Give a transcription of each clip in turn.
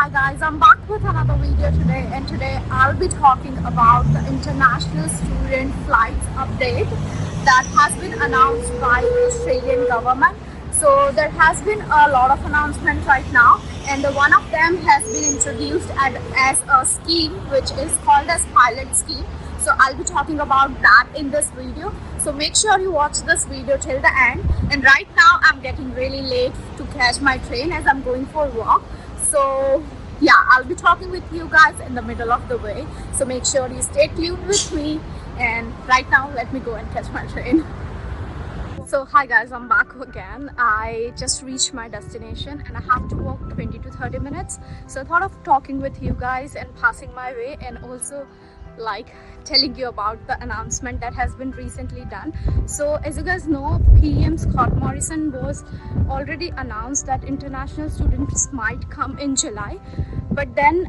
Hi guys, I'm back with another video today, and today I'll be talking about the international student flights update that has been announced by Australian government. So there has been a lot of announcements right now, and one of them has been introduced as a scheme which is called as pilot scheme. So I'll be talking about that in this video. So make sure you watch this video till the end. And right now I'm getting really late to catch my train as I'm going for a walk. So yeah, I'll be talking with you guys in the middle of the way. So make sure you stay tuned with me. And right now, let me go and catch my train. So hi guys, I'm back again. I just reached my destination and I have to walk 20 to 30 minutes. So I thought of talking with you guys and passing my way, and also like telling you about the announcement that has been recently done. So as you guys know, PM Scott Morrison was already announced that international students might come in July, but then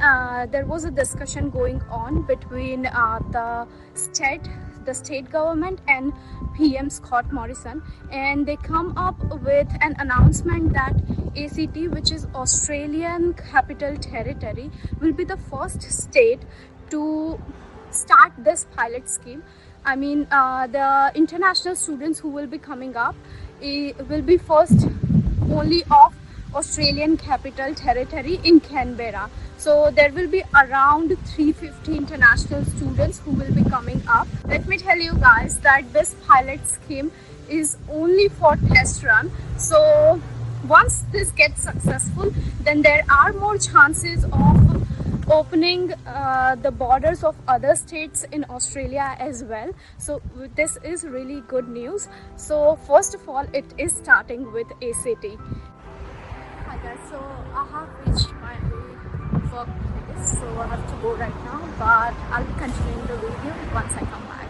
there was a discussion going on between the state government and PM Scott Morrison, and they come up with an announcement that ACT, which is Australian Capital Territory, will be the first state to start this pilot scheme. I mean, the international students who will be coming up will be first only of Australian Capital Territory in Canberra. So there will be around 350 international students who will be coming up. Let me tell you guys that this pilot scheme is only for test run. So once this gets successful, then there are more chances of opening the borders of other states in Australia as well. So this is really good news. So first of all, it is starting with ACT. Hi guys, so I have reached my workplace, so I have to go right now, but I'll be continuing the video once I come back.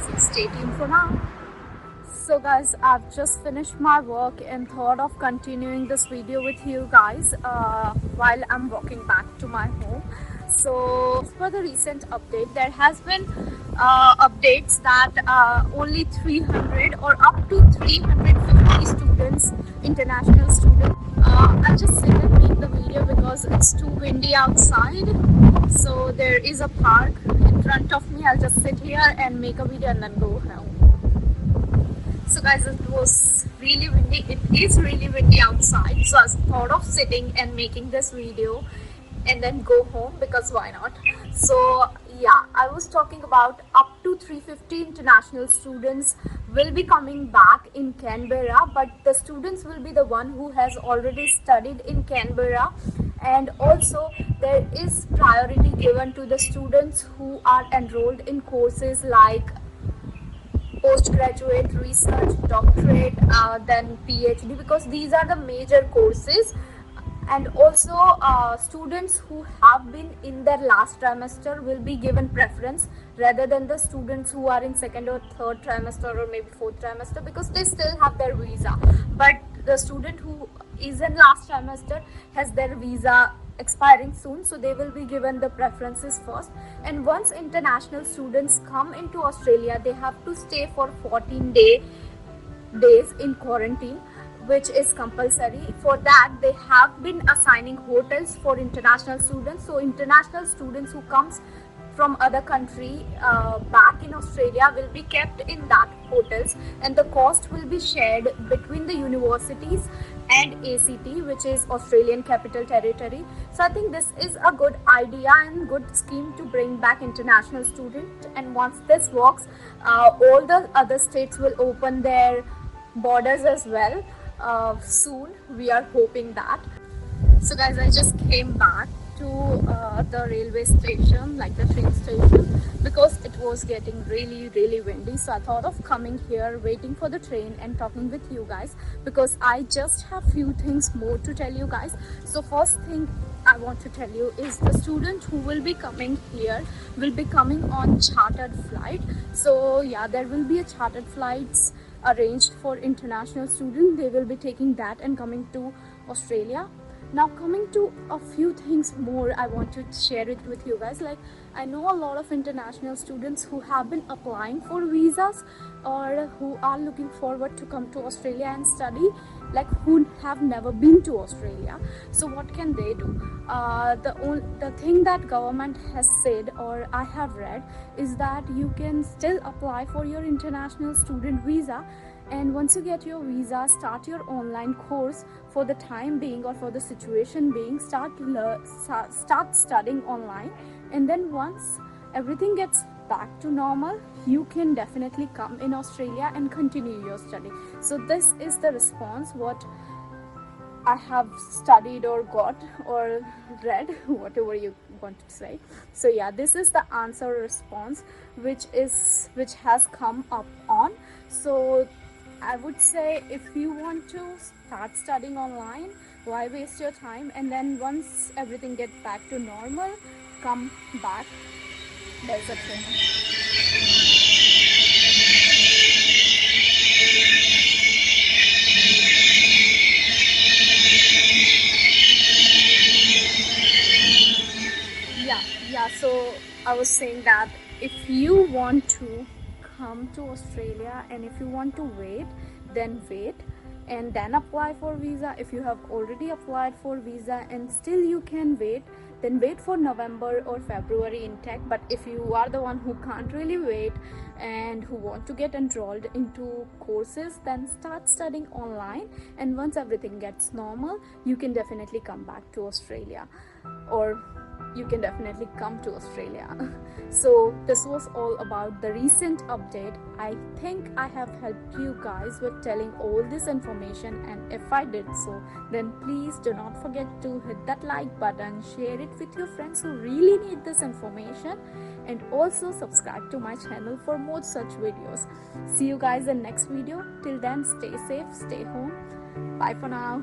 So stay tuned for now. So guys, I've just finished my work and thought of continuing this video with you guys while I'm walking back to my home. So as per the recent update, there has been updates that only 300 or up to 350 students, international students. I'll just sit and make the video because it's too windy outside. So there is a park in front of me. I'll just sit here and make a video and then go home. So guys, it was really windy. It is really windy outside, so I thought of sitting and making this video and then go home, because why not? So yeah, I was talking about up to 350 international students will be coming back in Canberra, but the students will be the one who has already studied in Canberra. And also there is priority given to the students who are enrolled in courses like postgraduate, research, doctorate, then PhD, because these are the major courses. And also students who have been in their last trimester will be given preference rather than the students who are in second or third trimester or maybe fourth trimester, because they still have their visa. But the student who is in last trimester has their visa expiring soon, so they will be given the preferences first. And once international students come into Australia, they have to stay for 14 days in quarantine, which is compulsory. For that, they have been assigning hotels for international students. So international students who comes from other country back in Australia will be kept in that hotels, and the cost will be shared between the universities and ACT, which is Australian Capital Territory. So I think this is a good idea and good scheme to bring back international students. And once this works, all the other states will open their borders as well soon. We are hoping that. So guys, I just came back to the railway station, like the train station, because it was getting really windy. So I thought of coming here, waiting for the train and talking with you guys, because I just have few things more to tell you guys. So first thing I want to tell you is the student who will be coming here will be coming on chartered flight. So yeah, there will be a chartered flights arranged for international students. They will be taking that and coming to Australia. Now coming to a few things more, I want to share it with you guys. Like, I know a lot of international students who have been applying for visas or who are looking forward to come to Australia and study, like who have never been to Australia. So what can they do? The thing that government has said, or I have read, is that you can still apply for your international student visa, and once you get your visa, start your online course for the time being, or for the situation being. Start studying online, and then once everything gets back to normal, you can definitely come in Australia and continue your study. So this is the response what I have studied or got or read, whatever you want to say. So yeah, this is the answer response which has come up on. So I would say, if you want to start studying online, why waste your time? And then once everything gets back to normal, come back. There's a thing. Yeah, so I was saying that if you want to come to Australia and if you want to wait, then wait and then apply for visa. If you have already applied for visa and still you can wait, then wait for November or February intake. But if you are the one who can't really wait and who want to get enrolled into courses, then start studying online, and once everything gets normal, you can definitely come back to Australia, or you can definitely come to Australia. So this was all about the recent update. I think I have helped you guys with telling all this information, and if I did so, then please do not forget to hit that like button, share it with your friends who really need this information, and also subscribe to my channel for more such videos. See you guys in next video. Till then, stay safe, stay home. Bye for now.